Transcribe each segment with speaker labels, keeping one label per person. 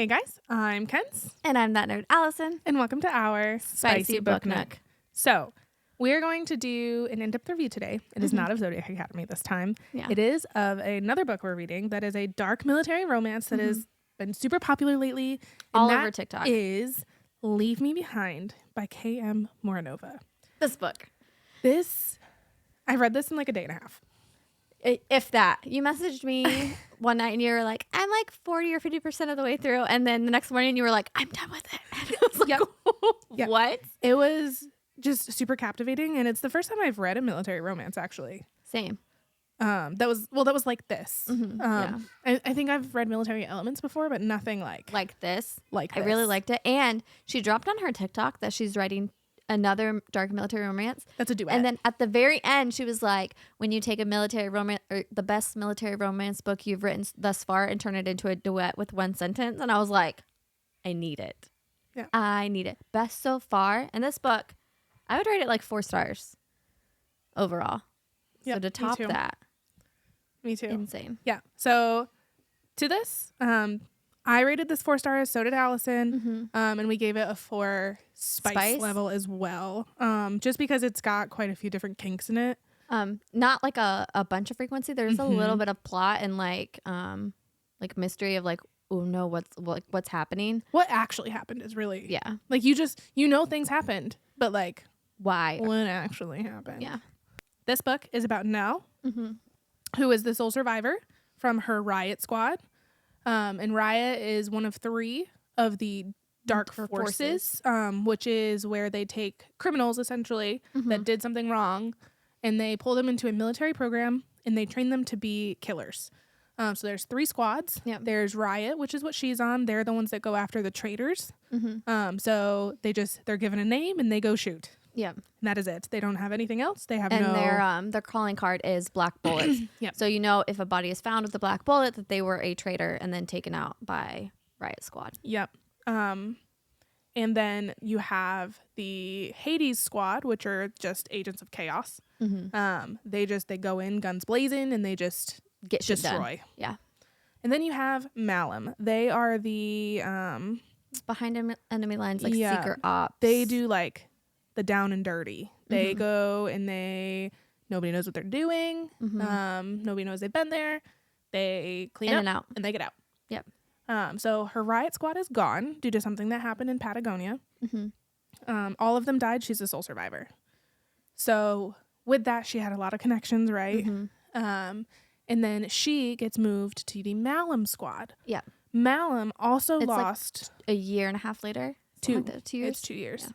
Speaker 1: Hey guys, I'm Kens.
Speaker 2: And I'm that nerd, Allison.
Speaker 1: And welcome to our
Speaker 2: Spicy Book Nook.
Speaker 1: So, we're going to do an in-depth review today. It is not of Zodiac Academy this time.
Speaker 2: Yeah.
Speaker 1: It is of another book we're reading that is a dark military romance that has been super popular lately. And
Speaker 2: All
Speaker 1: that
Speaker 2: over TikTok.
Speaker 1: is Leave Me Behind by K.M. Moronova.
Speaker 2: This book.
Speaker 1: I read this in like a day and a half.
Speaker 2: If that. You messaged me one night and you were like, I'm like 40 or 50% of the way through. And then the next morning you were like, I'm done with it. And I was like,
Speaker 1: Yep.
Speaker 2: What?
Speaker 1: It was just super captivating. And it's the first time I've read a military romance, actually.
Speaker 2: Same.
Speaker 1: That was like this.
Speaker 2: Yeah.
Speaker 1: I think I've read military elements before, but nothing like
Speaker 2: this.
Speaker 1: Like
Speaker 2: I
Speaker 1: this.
Speaker 2: really liked it. And she dropped on her TikTok that she's writing another dark military romance.
Speaker 1: That's a duet.
Speaker 2: And then at the very end, she was like, when you take a military romance or the best military romance book you've written thus far and turn it into a duet with one sentence. And I was like, I need it.
Speaker 1: Yeah.
Speaker 2: I need it. Best so far. And this book, I would rate it like 4 stars overall.
Speaker 1: Yep,
Speaker 2: So to top
Speaker 1: me too.
Speaker 2: that,
Speaker 1: Me too.
Speaker 2: insane.
Speaker 1: Yeah. So to this, I rated this 4 stars. So did Allison. And we gave it a 4 spice level as well. Just because it's got quite a few different kinks in it.
Speaker 2: Not like a bunch of frequency. There's a little bit of plot and like mystery of like, oh no, what's happening?
Speaker 1: What actually happened is really
Speaker 2: Yeah.
Speaker 1: like you know things happened, but like
Speaker 2: Why?
Speaker 1: what actually happened.
Speaker 2: Yeah.
Speaker 1: This book is about Nell, who is the sole survivor from her riot squad. And riot is one of 3 of the dark forces, which is where they take criminals essentially that did something wrong and they pull them into a military program and they train them to be killers. So there's 3 squads.
Speaker 2: Yep.
Speaker 1: There's riot, which is what she's on. They're the ones that go after the traitors. So they're given a name and they go shoot.
Speaker 2: Yeah.
Speaker 1: And that is it. They don't have anything else. They have
Speaker 2: And their calling card is black bullets.
Speaker 1: Yep.
Speaker 2: So you know if a body is found with a black bullet that they were a traitor and then taken out by riot squad.
Speaker 1: Yep. And then you have the Hades squad, which are just agents of chaos. They go in guns blazing and they just
Speaker 2: Get shit
Speaker 1: destroy.
Speaker 2: done. Yeah.
Speaker 1: And then you have Malum. They are the
Speaker 2: Behind enemy lines, like
Speaker 1: Yeah.
Speaker 2: secret ops.
Speaker 1: they do like the down and dirty. They go and nobody knows what they're doing. Nobody knows they've been there. They clean
Speaker 2: In
Speaker 1: up
Speaker 2: and out.
Speaker 1: and they get out.
Speaker 2: Yep.
Speaker 1: So her riot squad is gone due to something that happened in Patagonia. All of them died. She's the sole survivor. So with that, she had a lot of connections, right? And then she gets moved to the Malum squad.
Speaker 2: Yeah.
Speaker 1: Malum also
Speaker 2: It's
Speaker 1: lost
Speaker 2: a year and a half later.
Speaker 1: 2.
Speaker 2: Like that, 2 years.
Speaker 1: It's 2 years.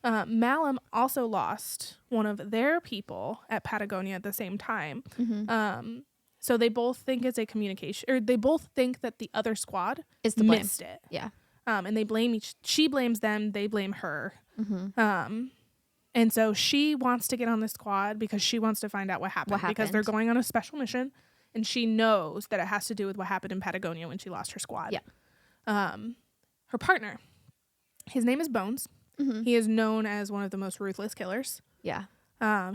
Speaker 1: Malum also lost one of their people at Patagonia at the same time. So they both think it's a communication, or they both think that the other squad
Speaker 2: Is to blame.
Speaker 1: missed it.
Speaker 2: Yeah.
Speaker 1: And they blame she blames them, they blame her. And so she wants to get on the squad because she wants to find out what happened. Because they're going on a special mission and she knows that it has to do with what happened in Patagonia when she lost her squad.
Speaker 2: Yeah.
Speaker 1: Her partner, his name is Bones. He is known as one of the most ruthless killers.
Speaker 2: Yeah.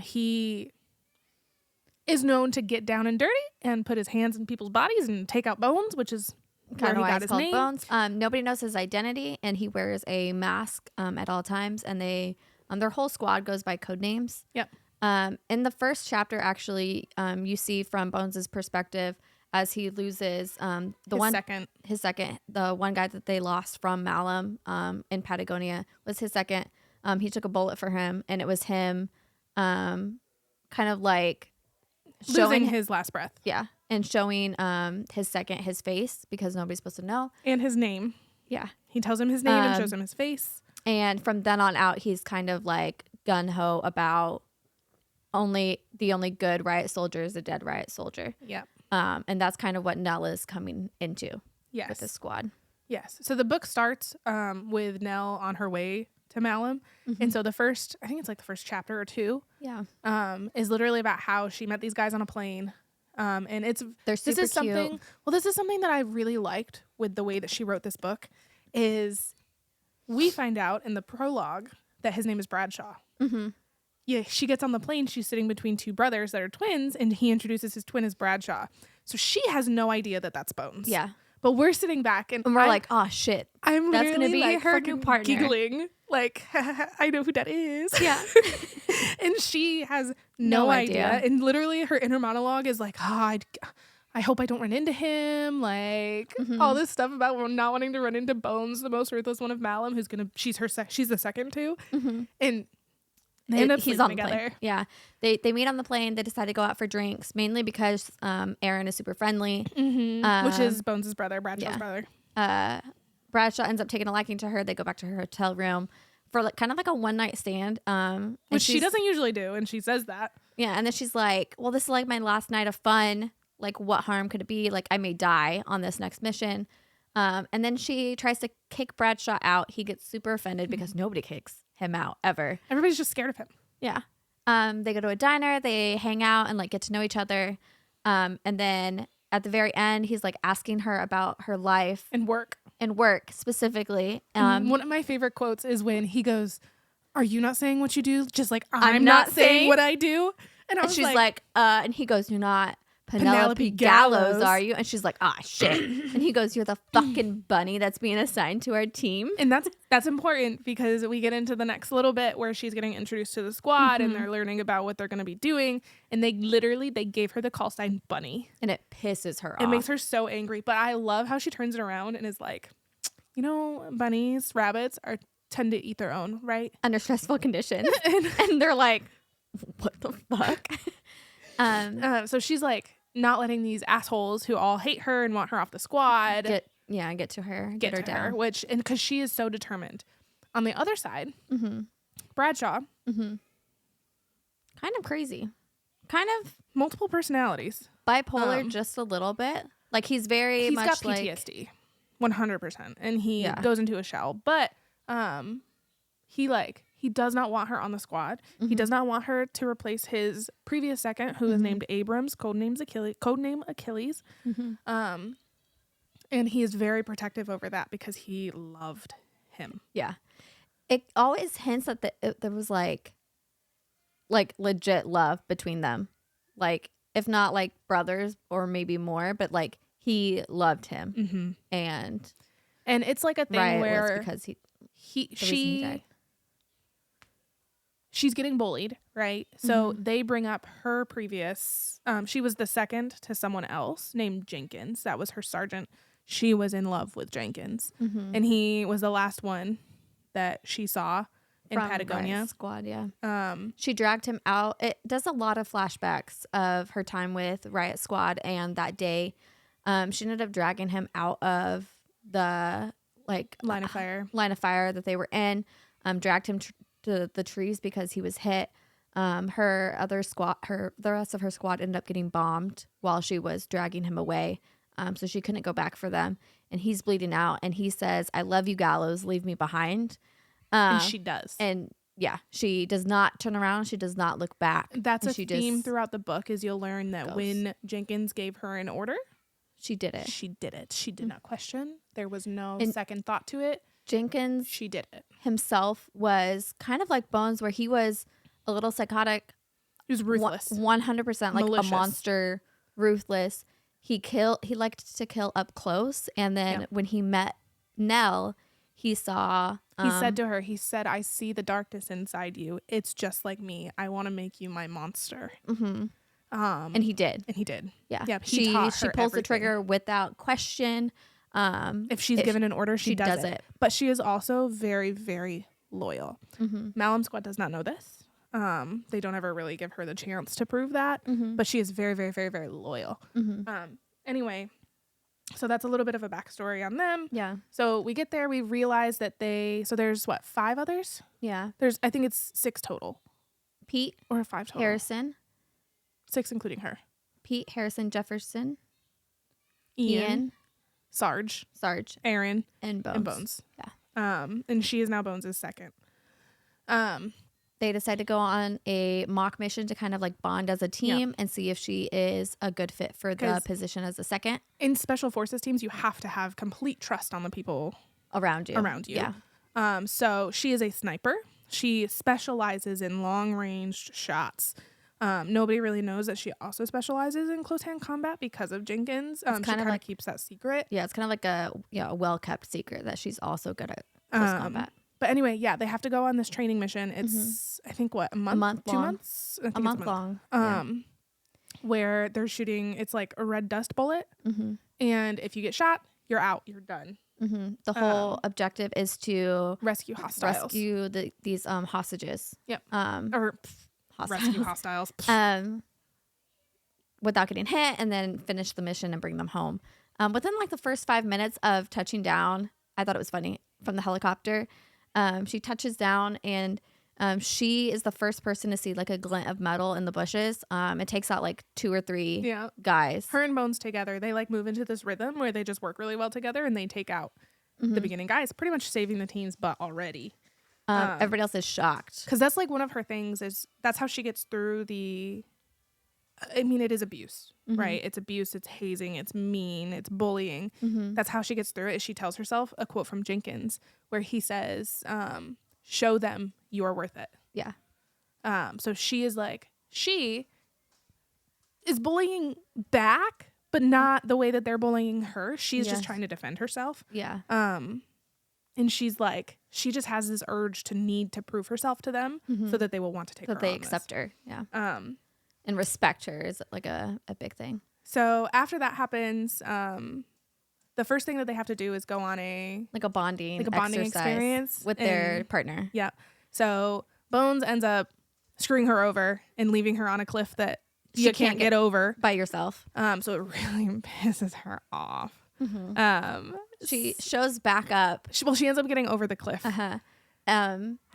Speaker 1: He is known to get down and dirty and put his hands in people's bodies and take out bones, which is
Speaker 2: Kind
Speaker 1: where
Speaker 2: of
Speaker 1: he
Speaker 2: why
Speaker 1: got
Speaker 2: it's
Speaker 1: his
Speaker 2: called
Speaker 1: name.
Speaker 2: Bones. Nobody knows his identity, and he wears a mask at all times, and their whole squad goes by code names.
Speaker 1: Yep.
Speaker 2: In the first chapter, actually, you see from Bones' perspective as he loses his second, the one guy that they lost from Malum in Patagonia was his second. He took a bullet for him, and it was him kind of like
Speaker 1: Losing his last breath.
Speaker 2: Yeah. And showing his face because nobody's supposed to know.
Speaker 1: And his name.
Speaker 2: Yeah.
Speaker 1: He tells him his name and shows him his face.
Speaker 2: And from then on out, he's kind of like gun-ho about the only good riot soldier is a dead riot soldier.
Speaker 1: Yep.
Speaker 2: And that's kind of what Nell is coming into with the squad.
Speaker 1: Yes. So the book starts with Nell on her way to Malum. And so I think it's like the first chapter or 2.
Speaker 2: Yeah.
Speaker 1: Is literally about how she met these guys on a plane. And
Speaker 2: They're super cute.
Speaker 1: This is something that I really liked with the way that she wrote this book is we find out in the prologue that his name is Bradshaw. Yeah, she gets on the plane. She's sitting between 2 brothers that are twins, and he introduces his twin as Bradshaw. So she has no idea that that's Bones.
Speaker 2: Yeah.
Speaker 1: But we're sitting back and
Speaker 2: we're like, oh shit,
Speaker 1: I'm
Speaker 2: that's
Speaker 1: literally
Speaker 2: gonna be
Speaker 1: like
Speaker 2: her new partner,
Speaker 1: giggling like I know who that is.
Speaker 2: Yeah.
Speaker 1: And she has no idea. And literally her inner monologue is like, I hope I don't run into him. Like all this stuff about not wanting to run into Bones, the most ruthless one of Malum, who's she's the second too. And they end up sleeping together.
Speaker 2: Yeah. They meet on the plane. They decide to go out for drinks, mainly because Aaron is super friendly.
Speaker 1: Which is Bones' brother, Bradshaw's brother.
Speaker 2: Bradshaw ends up taking a liking to her. They go back to her hotel room for like kind of like a one night stand.
Speaker 1: Which she doesn't usually do, and she says that.
Speaker 2: Yeah, and then she's like, well, this is like my last night of fun. Like, what harm could it be? Like, I may die on this next mission. And then she tries to kick Bradshaw out. He gets super offended because nobody kicks him out ever.
Speaker 1: Everybody's just scared of him.
Speaker 2: Yeah. They go to a diner. They hang out and like get to know each other. And then at the very end, he's like asking her about her life
Speaker 1: and work
Speaker 2: specifically.
Speaker 1: One of my favorite quotes is when he goes, "Are you not saying what you do? Just like I'm not saying what I do." And
Speaker 2: she's like, and he goes, "You're not Penelope Gallows, are you?" And she's like, "Ah, shit." And he goes, "You're the fucking bunny that's being assigned to our team."
Speaker 1: And that's important because we get into the next little bit where she's getting introduced to the squad and they're learning about what they're going to be doing. And they gave her the call sign Bunny.
Speaker 2: And it pisses her off.
Speaker 1: It makes her so angry. But I love how she turns it around and is like, bunnies, rabbits tend to eat their own, right?
Speaker 2: Under stressful conditions. And they're like, what the fuck?
Speaker 1: So she's like not letting these assholes who all hate her and want her off the squad
Speaker 2: get to her, get her down.
Speaker 1: And because she is so determined. On the other side, Bradshaw,
Speaker 2: kind of crazy, kind of
Speaker 1: multiple personalities,
Speaker 2: bipolar just a little bit. Like he's got
Speaker 1: PTSD, 100%, and he goes into a shell. But he does not want her on the squad. He does not want her to replace his previous second, who is named Abrams, codename Achilles. And he is very protective over that because he loved him.
Speaker 2: Yeah. It always hints that there was like legit love between them. Like, if not like brothers or maybe more, but like he loved him. And
Speaker 1: it's like a thing where
Speaker 2: because
Speaker 1: she died. She's getting bullied, right? So they bring up her previous, she was the second to someone else named Jenkins. That was her sergeant. She was in love with Jenkins. And he was the last one that she saw in Patagonia.
Speaker 2: Riot Squad, yeah. She dragged him out. It does a lot of flashbacks of her time with Riot Squad and that day. She ended up dragging him out of the line of fire that they were in. Dragged him to the trees because he was hit. The rest of her squad ended up getting bombed while she was dragging him away. So she couldn't go back for them. And he's bleeding out. And he says, "I love you, Gallows. Leave me behind."
Speaker 1: And she does.
Speaker 2: And yeah, she does not turn around. She does not look back.
Speaker 1: That's a theme throughout the book is you'll learn that when Jenkins gave her an order,
Speaker 2: she did it.
Speaker 1: She did not question. There was no second thought to it.
Speaker 2: Jenkins,
Speaker 1: she did it
Speaker 2: himself, was kind of like Bones, where he was a little psychotic.
Speaker 1: He was ruthless,
Speaker 2: 100%, like malicious. A monster, ruthless. He liked to kill up close, and then when he met Nell, he saw.
Speaker 1: He said to her, "I see the darkness inside you. It's just like me. I want to make you my monster."
Speaker 2: And he did. Yeah. She pulls the trigger without question.
Speaker 1: If she's given an order, she does it. But she is also very, very loyal. Malum Squad does not know this. They don't ever really give her the chance to prove that. But she is very, very, very, very loyal. Anyway, so that's a little bit of a backstory on them.
Speaker 2: Yeah.
Speaker 1: So we get there. We realize that there's 5 others?
Speaker 2: Yeah.
Speaker 1: I think it's 6 total.
Speaker 2: Pete.
Speaker 1: Or 5 total.
Speaker 2: Harrison.
Speaker 1: 6 including her.
Speaker 2: Pete, Harrison, Jefferson.
Speaker 1: Ian. Sarge, Aaron,
Speaker 2: and Bones.
Speaker 1: Yeah. And she is now Bones' second.
Speaker 2: They decide to go on a mock mission to kind of like bond as a team and see if she is a good fit for the position as a second. In
Speaker 1: special forces teams, you have to have complete trust on the people
Speaker 2: around you.
Speaker 1: Yeah. So she is a sniper. She specializes in long-range shots. Nobody really knows that she also specializes in close hand combat because of Jenkins. She kind of keeps that secret.
Speaker 2: Yeah, it's kind of like a well-kept secret that she's also good at close combat.
Speaker 1: But anyway, yeah, they have to go on this training mission. It's I think a month 2
Speaker 2: long.
Speaker 1: months? I think
Speaker 2: a month long.
Speaker 1: Where they're shooting, it's like a red dust bullet. And if you get shot, you're out. You're done.
Speaker 2: The whole objective is to
Speaker 1: rescue hostiles.
Speaker 2: Rescue these hostages.
Speaker 1: Yep.
Speaker 2: Rescue
Speaker 1: hostiles.
Speaker 2: Without getting hit, and then finish the mission and bring them home. Within like the first 5 minutes of touching down, I thought it was funny from the helicopter. She touches down, and she is the first person to see like a glint of metal in the bushes. It takes out like 2 or 3 guys.
Speaker 1: Her and Bones together, they like move into this rhythm where they just work really well together, and they take out the beginning guys, pretty much saving the team's butt already.
Speaker 2: Everybody else is shocked
Speaker 1: because that's like one of her things. Is that's how she gets through the. I mean, it is abuse, right? It's abuse, it's hazing, it's mean, it's bullying. That's how she gets through it. Is she tells herself a quote from Jenkins where he says, show them you are worth it.
Speaker 2: Yeah.
Speaker 1: So she is bullying back, but not the way that they're bullying her. She's just trying to defend herself.
Speaker 2: Yeah.
Speaker 1: And she's like, she just has this urge to need to prove herself to them so that they will want to take her on.
Speaker 2: That they accept her. Yeah. And respect her is like a big thing.
Speaker 1: So after that happens, the first thing that they have to do is go on a
Speaker 2: bonding
Speaker 1: experience
Speaker 2: with their partner.
Speaker 1: Yeah. So Bones ends up screwing her over and leaving her on a cliff that you can't get over
Speaker 2: by yourself.
Speaker 1: So it really pisses her off.
Speaker 2: She shows back up.
Speaker 1: She ends up getting over the cliff.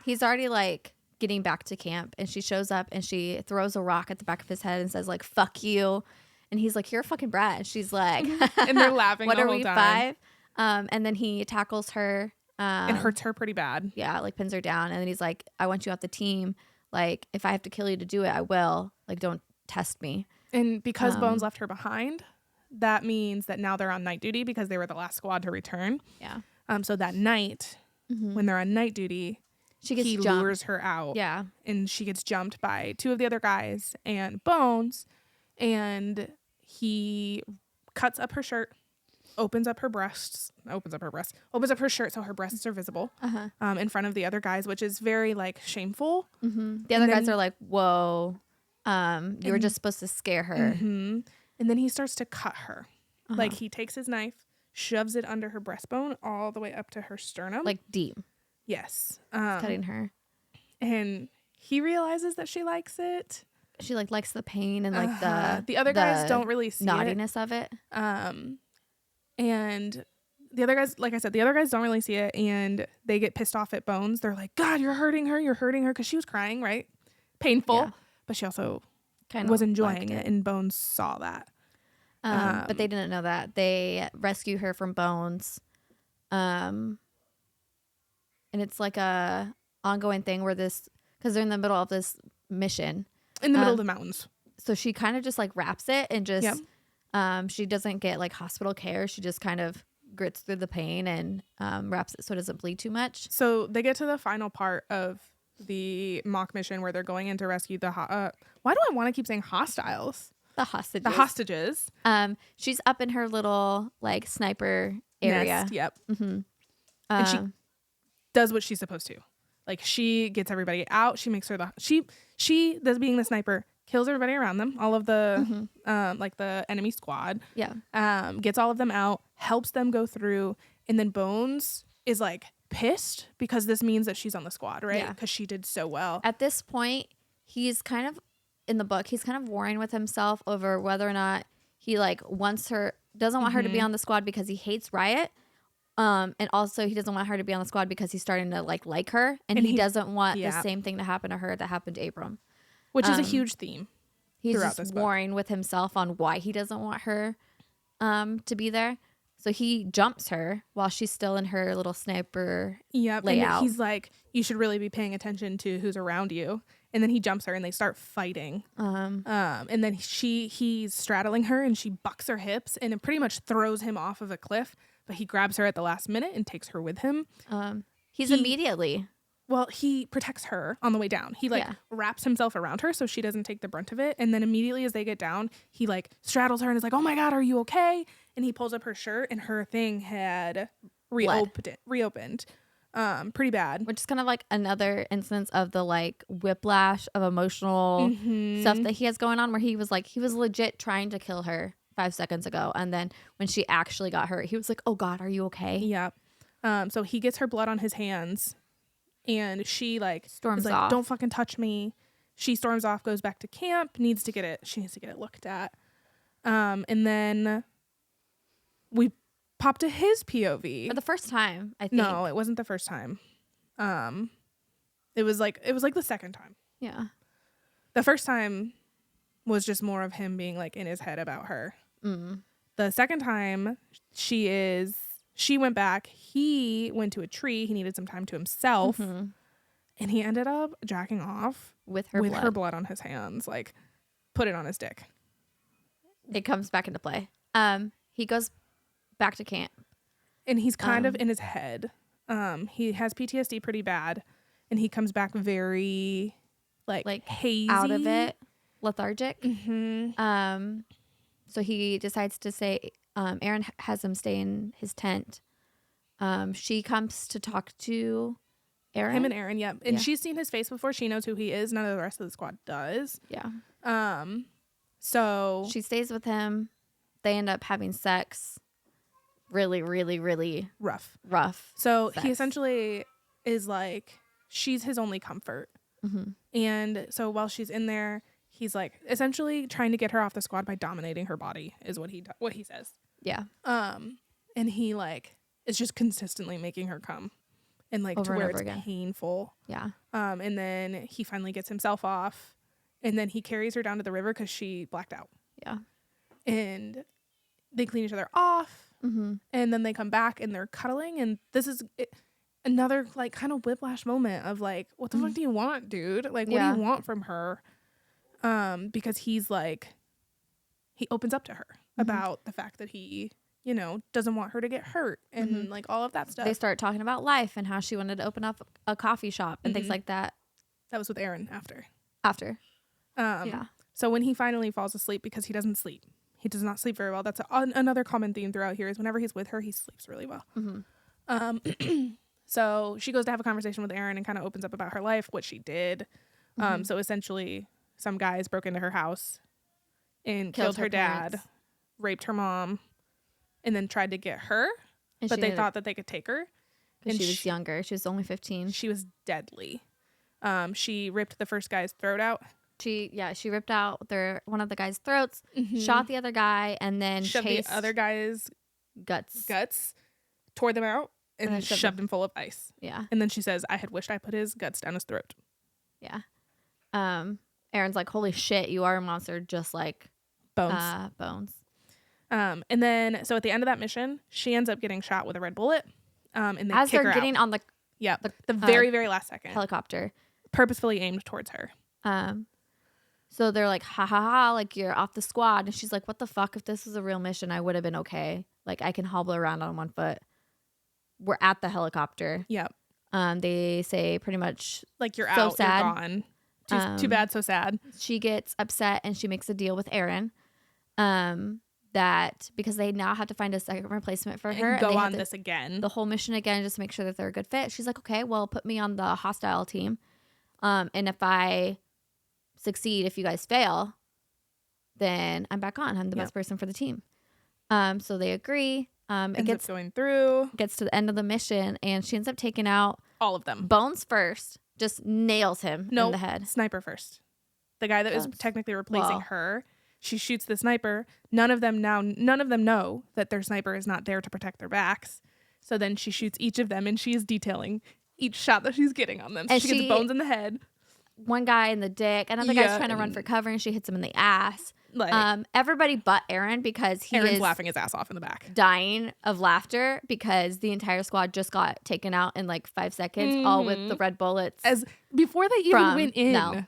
Speaker 2: He's already like getting back to camp, and she shows up and she throws a rock at the back of his head and says like "fuck you," and he's like, "You're a fucking brat." And she's like,
Speaker 1: and they're laughing.
Speaker 2: What
Speaker 1: the
Speaker 2: are
Speaker 1: whole
Speaker 2: we
Speaker 1: time.
Speaker 2: 5? And then he tackles her
Speaker 1: and hurts her pretty bad.
Speaker 2: Yeah, like pins her down, and then he's like, "I want you off the team. Like if I have to kill you to do it, I will. Like don't test me."
Speaker 1: And because Bones left her behind, that means that now they're on night duty because they were the last squad to return.
Speaker 2: Yeah.
Speaker 1: So that night, when they're on night duty, he lures her out.
Speaker 2: Yeah.
Speaker 1: And she gets jumped by 2 of the other guys and Bones. And he cuts up her shirt, opens up her shirt so her breasts are visible in front of the other guys, which is very like shameful.
Speaker 2: The other guys are like, whoa, you were just supposed to scare her.
Speaker 1: And then he starts to cut her. Like he takes his knife, shoves it under her breastbone all the way up to her sternum.
Speaker 2: Like deep.
Speaker 1: Yes.
Speaker 2: Cutting her.
Speaker 1: And he realizes that she likes it.
Speaker 2: She like likes the pain and like
Speaker 1: the other guys don't really see
Speaker 2: naughtiness of it.
Speaker 1: And the other guys, like I said, don't really see it, and they get pissed off at Bones. They're like, God, you're hurting her, because she was crying, right? Painful. Yeah. But she also was enjoying it, and Bones saw that.
Speaker 2: But they didn't know that. They rescue her from Bones. And it's like a ongoing thing where because they're in the middle of this mission.
Speaker 1: In the middle of the mountains.
Speaker 2: So she kind of just like wraps it and just, she doesn't get like hospital care. She just kind of grits through the pain and wraps it so it doesn't bleed too much.
Speaker 1: So they get to the final part of the mock mission where they're going in to rescue the why do I want to keep saying hostiles?
Speaker 2: The hostages. She's up in her little like sniper area.
Speaker 1: Nest, yep. And she does what she's supposed to. Like she gets everybody out. She makes her she does being the sniper, kills everybody around them, all of the like the enemy squad.
Speaker 2: Yeah.
Speaker 1: Gets all of them out, helps them go through, and then Bones is like pissed because this means that she's on the squad, right? Because she did so well.
Speaker 2: At this point, he's kind of in the book. He's kind of warring with himself over whether or not he like doesn't want her to be on the squad because he hates Riot. And also he doesn't want her to be on the squad because he's starting to like her, and he doesn't want the same thing to happen to her that happened to Abram,
Speaker 1: which is a huge theme.
Speaker 2: He's just warring with himself on why he doesn't want her to be there. So he jumps her while she's still in her little sniper layout.
Speaker 1: And he's like, you should really be paying attention to who's around you. And then he jumps her and they start fighting. And then he's straddling her and she bucks her hips and it pretty much throws him off of a cliff. But he grabs her at the last minute and takes her with him.
Speaker 2: He's immediately
Speaker 1: well, he protects her on the way down. He like wraps himself around her so she doesn't take the brunt of it. And then immediately as they get down, he like straddles her and is like, oh my God, are you okay? And he pulls up her shirt and her thing had reopened. Pretty bad.
Speaker 2: Which is kind of like another instance of the like whiplash of emotional stuff that he has going on, where he was legit trying to kill her 5 seconds ago. And then when she actually got hurt, he was like, oh God, are you okay?
Speaker 1: Yeah. So he gets her blood on his hands. And she like
Speaker 2: storms
Speaker 1: like,
Speaker 2: off.
Speaker 1: Don't fucking touch me. She storms off, goes back to camp, she needs to get it looked at. And then we pop to his POV.
Speaker 2: For the first time, I think.
Speaker 1: No, it wasn't the first time. It was like the second time.
Speaker 2: Yeah.
Speaker 1: The first time was just more of him being like in his head about her. The second time she went back. He went to a tree. He needed some time to himself. And he ended up jacking off
Speaker 2: with her
Speaker 1: blood on his hands. Like, put it on his dick.
Speaker 2: It comes back into play. He goes back to camp.
Speaker 1: And he's kind of in his head. He has PTSD pretty bad. And he comes back very, like hazy.
Speaker 2: Out of it. Lethargic. So he decides to say... Aaron has him stay in his tent. She comes to talk to Aaron.
Speaker 1: Him and Aaron, yeah. And she's seen his face before. She knows who he is. None of the rest of the squad does.
Speaker 2: Yeah.
Speaker 1: So
Speaker 2: she stays with him. They end up having sex. Really, really, really
Speaker 1: rough.
Speaker 2: So
Speaker 1: he essentially is like, she's his only comfort. And so while she's in there, he's like essentially trying to get her off the squad by dominating her body is what he says.
Speaker 2: Yeah.
Speaker 1: And he like is just consistently making her come and like
Speaker 2: over
Speaker 1: to where
Speaker 2: and over
Speaker 1: it's
Speaker 2: again.
Speaker 1: Painful.
Speaker 2: Yeah.
Speaker 1: And then he finally gets himself off and then he carries her down to the river because she blacked out.
Speaker 2: Yeah.
Speaker 1: And they clean each other off. And then they come back and they're cuddling. And this is another like kind of whiplash moment of like, what the fuck do you want, dude? Like, what do you want from her? Because he's like, he opens up to her about the fact that he, you know, doesn't want her to get hurt and like all of that stuff.
Speaker 2: They start talking about life and how she wanted to open up a coffee shop and things like that.
Speaker 1: That was with Aaron after.
Speaker 2: Yeah.
Speaker 1: So when he finally falls asleep, because he doesn't sleep, he does not sleep very well. That's another common theme throughout here is whenever he's with her, he sleeps really well. So she goes to have a conversation with Aaron and kind of opens up about her life, what she did. So essentially some guys broke into her house and killed her dad, raped her mom, and then tried to get her. But they thought that they could take her.
Speaker 2: Because she was younger. She was only 15.
Speaker 1: She was deadly. She ripped the first guy's throat out.
Speaker 2: She ripped out one of the guy's throats, shot the other guy, and then
Speaker 1: shoved the other guy's guts, tore them out, and then shoved them full of ice.
Speaker 2: Yeah.
Speaker 1: And then she says, I had wished I put his guts down his throat.
Speaker 2: Yeah. Aaron's like, holy shit, you are a monster, just like Bones.
Speaker 1: And then, so at the end of that mission, she ends up getting shot with a red bullet. And they
Speaker 2: as
Speaker 1: kick
Speaker 2: they're
Speaker 1: her
Speaker 2: getting
Speaker 1: out.
Speaker 2: on
Speaker 1: the very, very last second.
Speaker 2: Helicopter.
Speaker 1: Purposefully aimed towards her.
Speaker 2: So they're like, ha ha ha, like you're off the squad. And she's like, what the fuck? If this was a real mission, I would have been okay. Like I can hobble around on one foot. We're at the helicopter.
Speaker 1: Yep.
Speaker 2: They say pretty much
Speaker 1: like you're
Speaker 2: so
Speaker 1: out,
Speaker 2: sad.
Speaker 1: You're gone. Too bad, so sad.
Speaker 2: She gets upset and she makes a deal with Aaron. That because they now have to find a second replacement for her.
Speaker 1: And go on this again.
Speaker 2: The whole mission again, just to make sure that they're a good fit. She's like, okay, well, put me on the hostile team. And if I succeed, if you guys fail, then I'm back on. I'm the best person for the team. So they agree. It gets
Speaker 1: going through.
Speaker 2: Gets to the end of the mission, and she ends up taking out
Speaker 1: all of them.
Speaker 2: Bones first, just nails him in the head.
Speaker 1: Sniper first. The guy that is technically replacing her. She shoots the sniper. None of them know that their sniper is not there to protect their backs. So then she shoots each of them, and she is detailing each shot that she's getting on them. So she gets Bones in the head.
Speaker 2: One guy in the dick. Another guy's trying to run for cover, and she hits him in the ass. Like, everybody but Aaron, because
Speaker 1: Aaron's laughing his ass off in the back,
Speaker 2: dying of laughter because the entire squad just got taken out in like 5 seconds, all with the red bullets.
Speaker 1: As before they even went in.
Speaker 2: No.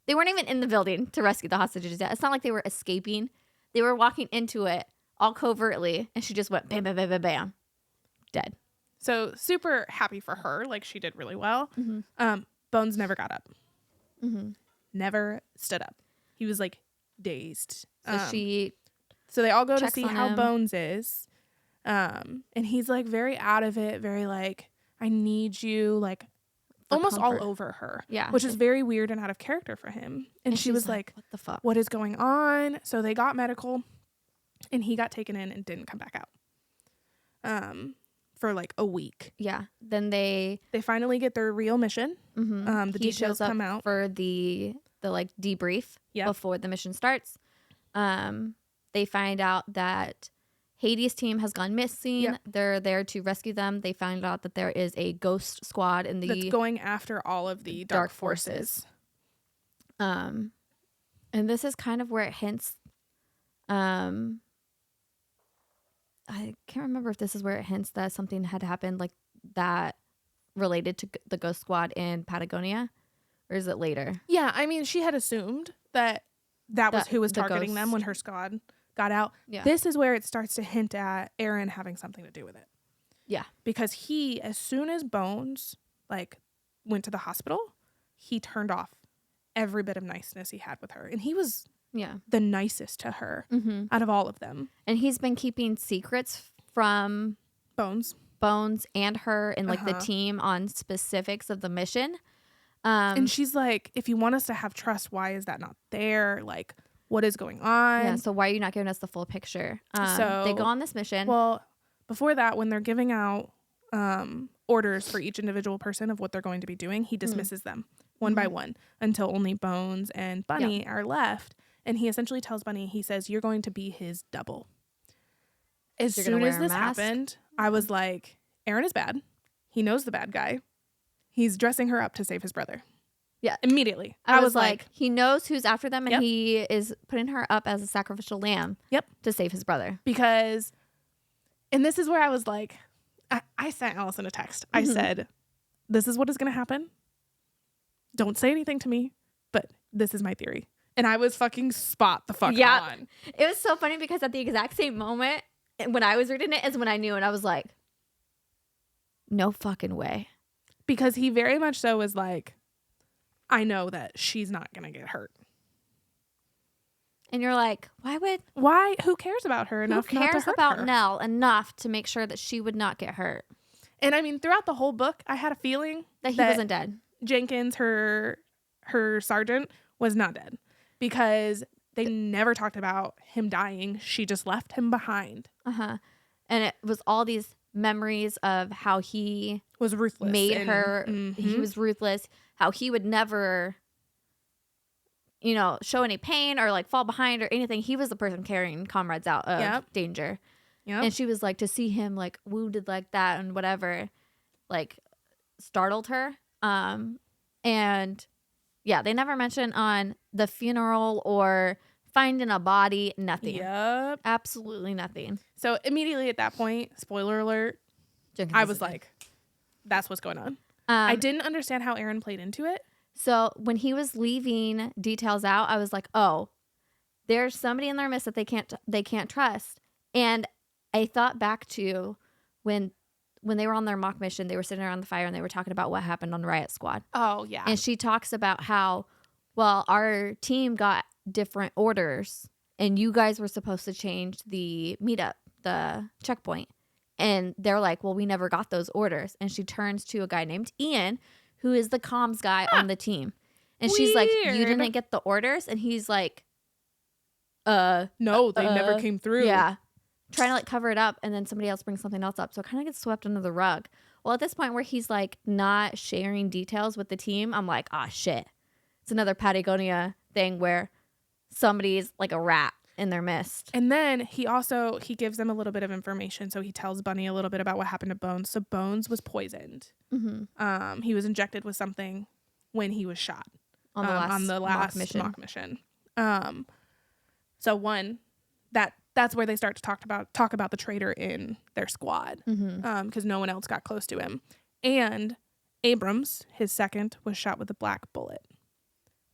Speaker 2: They weren't even in the building to rescue the hostages yet. It's not like they were escaping. They were walking into it all covertly, and she just went bam, bam, bam, bam, bam. Dead.
Speaker 1: So super happy for her. Like, she did really well. Bones never got up. Never stood up. He was like dazed. So they all go to see how Bones is. And he's like very out of it, very like, I need you, like almost all over her.
Speaker 2: Yeah.
Speaker 1: Which is very weird and out of character for him. And she was like,
Speaker 2: what the fuck?
Speaker 1: What is going on? So they got medical and he got taken in and didn't come back out. For like a week.
Speaker 2: Yeah. Then they
Speaker 1: finally get their real mission. The details come out
Speaker 2: for the like debrief before the mission starts. They find out that Hades' team has gone missing. Yep. They're there to rescue them. They find out that there is a ghost squad that's
Speaker 1: going after all of the dark forces.
Speaker 2: And this is kind of where it hints. I can't remember if this is where it hints that something had happened like that related to the ghost squad in Patagonia, or is it later?
Speaker 1: Yeah, I mean, she had assumed that was who was targeting them when her squad got out. Yeah. This is where it starts to hint at Aaron having something to do with it.
Speaker 2: Yeah.
Speaker 1: Because he, as soon as Bones like went to the hospital, he turned off every bit of niceness he had with her. And he was the nicest to her out of all of them.
Speaker 2: And he's been keeping secrets from
Speaker 1: Bones
Speaker 2: and her and like the team on specifics of the mission.
Speaker 1: And she's like, if you want us to have trust, why is that not there? Like, what is going on?
Speaker 2: Yeah, so why are you not giving us the full picture? So they go on this mission.
Speaker 1: Well, before that, when they're giving out orders for each individual person of what they're going to be doing, he dismisses them one by one until only Bones and Bunny are left. And he essentially tells Bunny, he says, you're going to be his double. As soon as this happened, I was like, Aaron is bad. He knows the bad guy. He's dressing her up to save his brother.
Speaker 2: Yeah.
Speaker 1: Immediately.
Speaker 2: I was like, he knows who's after them and he is putting her up as a sacrificial lamb to save his brother.
Speaker 1: Because, and this is where I was like, I sent Allison a text. I said, this is what is going to happen. Don't say anything to me, but this is my theory. And I was fucking spot the fuck on.
Speaker 2: It was so funny because at the exact same moment when I was reading it is when I knew, and I was like, no fucking way.
Speaker 1: Because he very much so was like, I know that she's not going to get hurt.
Speaker 2: And you're like,
Speaker 1: why? Who cares about her enough not to hurt her?
Speaker 2: Who cares about Nell enough to make sure that she would not get hurt?
Speaker 1: And I mean, throughout the whole book, I had a feeling
Speaker 2: that he wasn't dead.
Speaker 1: Jenkins, her sergeant, was not dead. Because they never talked about him dying. She just left him behind.
Speaker 2: And it was all these memories of how he
Speaker 1: was ruthless.
Speaker 2: Made her. He was ruthless. How he would never, show any pain or like fall behind or anything. He was the person carrying comrades out of danger. Yep. And she was like, to see him like wounded like that and whatever, like startled her. And yeah, they never mentioned on the funeral or finding a body, nothing.
Speaker 1: Yep.
Speaker 2: Absolutely nothing.
Speaker 1: So immediately at that point, spoiler alert, I was like, that's what's going on. I didn't understand how Aaron played into it.
Speaker 2: So when he was leaving details out, I was like, oh, there's somebody in their midst that they can't trust. And I thought back to when they were on their mock mission, they were sitting around the fire and they were talking about what happened on Riot Squad.
Speaker 1: Oh, yeah.
Speaker 2: And she talks about how, well, our team got different orders and you guys were supposed to change the meetup, the checkpoint. And they're like, well, we never got those orders. And she turns to a guy named Ian, who is the comms guy on the team. And she's like, you didn't get the orders? And he's like,
Speaker 1: no, they never came through.
Speaker 2: Yeah. Trying to like cover it up. And then somebody else brings something else up. So it kind of gets swept under the rug. Well, at this point where he's like not sharing details with the team, I'm like, shit. It's another Patagonia thing where somebody's like a rat in their midst.
Speaker 1: And then he gives them a little bit of information. So he tells Bunny a little bit about what happened to Bones. So Bones was poisoned. He was injected with something when he was shot on the last mock mission. So one, that's where they start to talk about the traitor in their squad, because no one else got close to him. And Abrams, his second, was shot with a black bullet.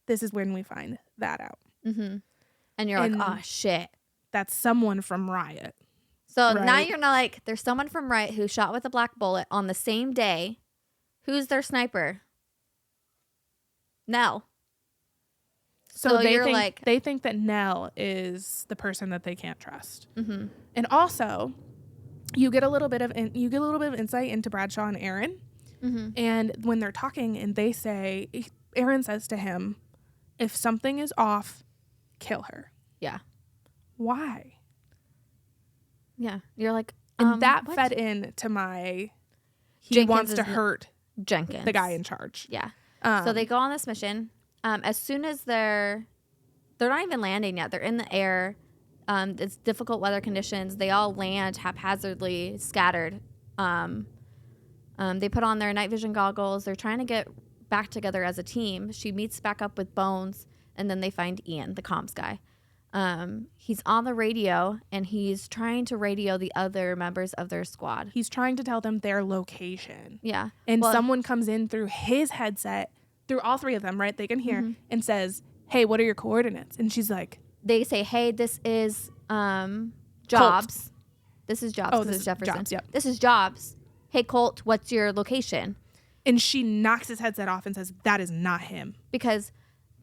Speaker 1: This is when we find that out.
Speaker 2: And you're like, oh, shit.
Speaker 1: That's someone from Riot.
Speaker 2: So now you're not like, there's someone from Wright who shot with a black bullet on the same day. Who's their sniper? Nell.
Speaker 1: So they think that Nell is the person that they can't trust. Mm-hmm. And also, you get a little bit of insight into Bradshaw and Aaron. Mm-hmm. And when they're talking and they say, Aaron says to him, if something is off, kill her.
Speaker 2: Yeah.
Speaker 1: Why?
Speaker 2: Yeah. You're like,
Speaker 1: and that fed into my, he Jenkins wants to hurt
Speaker 2: Jenkins,
Speaker 1: the guy in charge.
Speaker 2: Yeah. So they go on this mission. As soon as they're not even landing yet. They're in the air. It's difficult weather conditions. They all land haphazardly, scattered. They put on their night vision goggles. They're trying to get back together as a team. She meets back up with Bones, and then they find Ian, the comms guy. He's on the radio, and he's trying to radio the other members of their squad.
Speaker 1: He's trying to tell them their location.
Speaker 2: Yeah.
Speaker 1: And someone comes in through his headset, through all three of them, right? They can hear, and says, hey, what are your coordinates? And she's like...
Speaker 2: They say, hey, this is Jobs.
Speaker 1: Colt.
Speaker 2: This is Jobs.
Speaker 1: Oh, this is
Speaker 2: Jefferson.
Speaker 1: Jobs, yep.
Speaker 2: This is Jobs. Hey, Colt, what's your location?
Speaker 1: And she knocks his headset off and says, that is not him.
Speaker 2: Because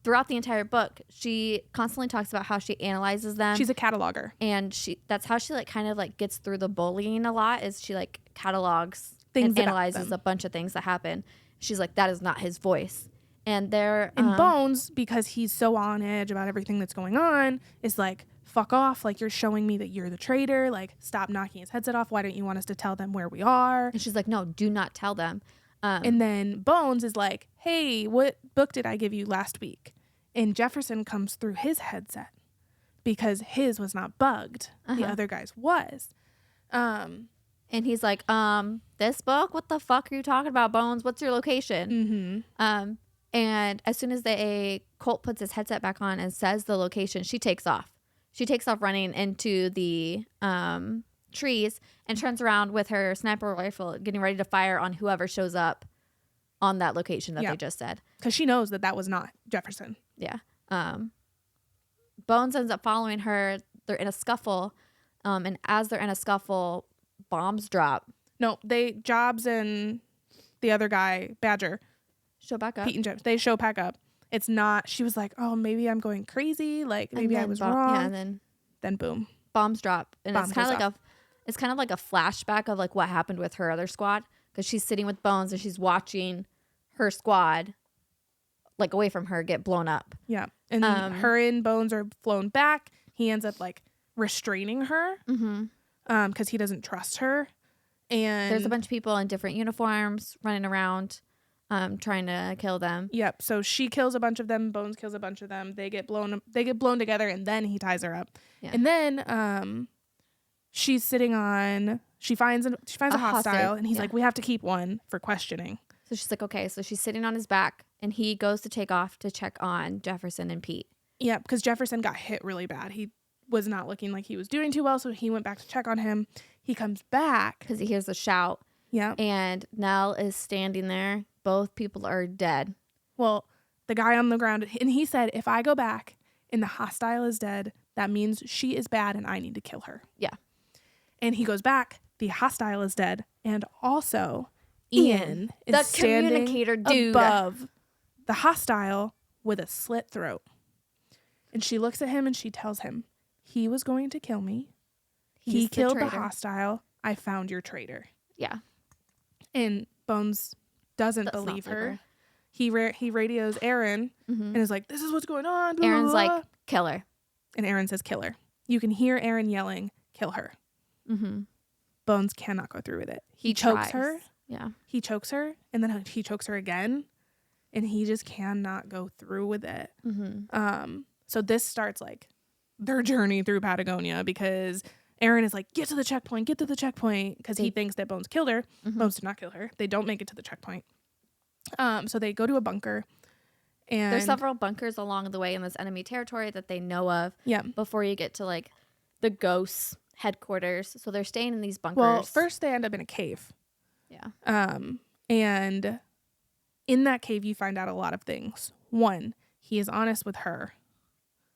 Speaker 2: throughout the entire book, she constantly talks about how she analyzes them.
Speaker 1: She's a cataloger.
Speaker 2: And that's how she kind of gets through the bullying a lot, is she catalogs
Speaker 1: things
Speaker 2: and analyzes a bunch of things that happen. She's like, that is not his voice. And
Speaker 1: Bones, because he's so on edge about everything that's going on, is like, fuck off. Like, you're showing me that you're the traitor. Like, stop knocking his headset off. Why don't you want us to tell them where we are?
Speaker 2: And she's like, no, do not tell them.
Speaker 1: And then Bones is like, hey, what book did I give you last week? And Jefferson comes through his headset because his was not bugged. The other guy's was.
Speaker 2: And he's like, this book? What the fuck are you talking about, Bones? What's your location? Mm-hmm. And as soon as Colt puts his headset back on and says the location, she takes off. She takes off running into the trees and turns around with her sniper rifle, getting ready to fire on whoever shows up on that location that they just said.
Speaker 1: Because she knows that was not Jefferson.
Speaker 2: Yeah. Bones ends up following her. They're in a scuffle. And as they're in a scuffle, bombs drop.
Speaker 1: No, Jobs and the other guy, Badger,
Speaker 2: show back up.
Speaker 1: Pete and Jeff, they show back up. It's not, she was like, oh, maybe I'm going crazy. Like, maybe I was wrong.
Speaker 2: Yeah, and then
Speaker 1: boom.
Speaker 2: Bombs drop. And it's kind of like a flashback of what happened with her other squad. Because she's sitting with Bones and she's watching her squad, away from her, get blown up.
Speaker 1: Yeah. And her and Bones are flown back. He ends up restraining her. Mm-hmm. Because he doesn't trust her. And
Speaker 2: there's a bunch of people in different uniforms running around. Trying to kill them.
Speaker 1: Yep. So she kills a bunch of them. Bones kills a bunch of them. They get blown together, and then he ties her up. Yeah. And then she's sitting on. She finds a hostile, and he's like, "We have to keep one for questioning."
Speaker 2: So she's like, "Okay." So she's sitting on his back, and he goes to take off to check on Jefferson and Pete.
Speaker 1: Yeah, because Jefferson got hit really bad. He was not looking like he was doing too well, so he went back to check on him. He comes back
Speaker 2: because he hears a shout.
Speaker 1: Yeah.
Speaker 2: And Nell is standing there. Both people are dead.
Speaker 1: Well, the guy on the ground, and he said, if I go back and the hostile is dead, that means she is bad and I need to kill her.
Speaker 2: Yeah.
Speaker 1: And he goes back, the hostile is dead, and also Ian is
Speaker 2: the
Speaker 1: standing
Speaker 2: communicator dude
Speaker 1: above the hostile with a slit throat. And she looks at him and she tells him, he was going to kill me. He killed the hostile. I found your traitor.
Speaker 2: Yeah.
Speaker 1: And Bones doesn't believe her. He radios Aaron and is like, this is what's going on. Blah,
Speaker 2: Aaron's
Speaker 1: blah, blah.
Speaker 2: like, kill her.
Speaker 1: And Aaron says, kill her. You can hear Aaron yelling, kill her. Mm-hmm. Bones cannot go through with it. He chokes her.
Speaker 2: Yeah.
Speaker 1: He chokes her, and then he chokes her again, and he just cannot go through with it. Mm-hmm. So this starts their journey through Patagonia, because Aaron is like, get to the checkpoint, because he thinks that Bones killed her. Mm-hmm. Bones did not kill her. They don't make it to the checkpoint. So they go to a bunker. And
Speaker 2: there's several bunkers along the way in this enemy territory that they know of.
Speaker 1: Yeah.
Speaker 2: Before you get to the ghosts' headquarters. So they're staying in these bunkers.
Speaker 1: Well, first they end up in a cave.
Speaker 2: Yeah.
Speaker 1: And in that cave you find out a lot of things. One, he is honest with her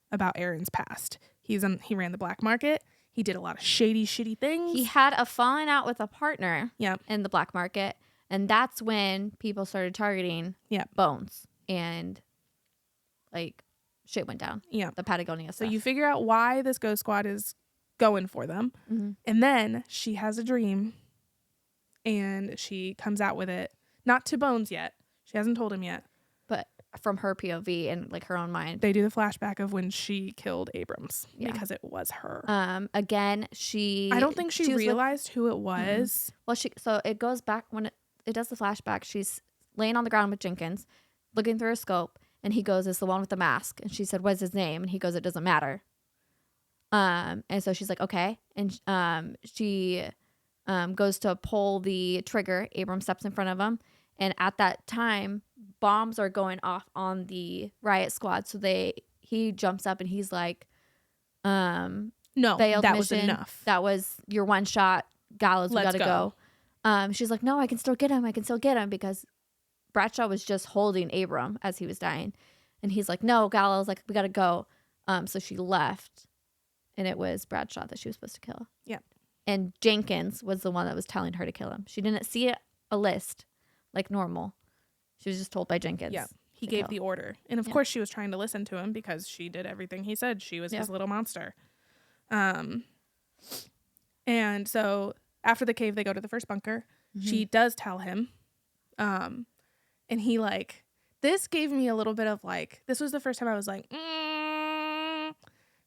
Speaker 1: about Aaron's past. He ran the black market. He did a lot of shitty things.
Speaker 2: He had a falling out with a partner
Speaker 1: Yep.
Speaker 2: in the black market. And that's when people started targeting Bones. And like shit went down.
Speaker 1: Yeah.
Speaker 2: The Patagonia stuff.
Speaker 1: So you figure out why this ghost squad is going for them.
Speaker 2: Mm-hmm.
Speaker 1: And then she has a dream. And she comes out with it. Not to Bones yet. She hasn't told him yet.
Speaker 2: But from her POV and like her own mind.
Speaker 1: They do the flashback of when she killed Abrams. Yeah. Because it was her.
Speaker 2: Again,
Speaker 1: I don't think she realized who it was.
Speaker 2: Well, so it goes back when it does the flashback. She's laying on the ground with Jenkins, looking through her scope. And he goes, "It's the one with the mask." And she said, "What's his name?" And he goes, "It doesn't matter." And so she's like, "Okay." And she goes to pull the trigger. Abram steps in front of him. And at that time, bombs are going off on the riot squad. So he jumps up and he's like,
Speaker 1: no, that was enough.
Speaker 2: That was your one shot. Gallows, we gotta go. She's like, "No, I can still get him. I can still get him," because Bradshaw was just holding Abram as he was dying. And he's like, "No, Gallows, like, we gotta go." So she left. And it was Bradshaw that she was supposed to kill.
Speaker 1: Yeah.
Speaker 2: And Jenkins was the one that was telling her to kill him. She didn't see a list like normal. She was just told by Jenkins.
Speaker 1: Yeah. He gave the order. And of course she was trying to listen to him because she did everything he said. She was his little monster. And so after the cave, they go to the first bunker. Mm-hmm. She does tell him. And he like, this gave me a little bit of like, this was the first time I was like,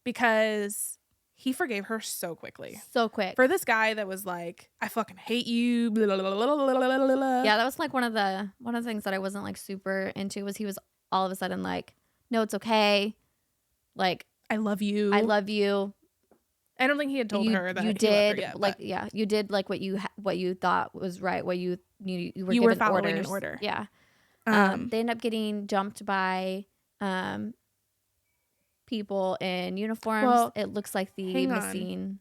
Speaker 1: because he forgave her so quickly.
Speaker 2: So quick.
Speaker 1: For this guy that was like, "I fucking hate you." Blah, blah, blah, blah, blah, blah, blah.
Speaker 2: Yeah, that was like one of the things that I wasn't like super into was he was all of a sudden like, "No, it's okay. Like,
Speaker 1: I love you.
Speaker 2: I love you."
Speaker 1: I don't think he had told her that
Speaker 2: you
Speaker 1: he
Speaker 2: did
Speaker 1: loved her yet,
Speaker 2: like you did like what you thought was right, what you were
Speaker 1: you
Speaker 2: given
Speaker 1: were following
Speaker 2: orders.
Speaker 1: an order.
Speaker 2: Yeah. They end up getting jumped by people in uniforms. Well, it looks like the missing.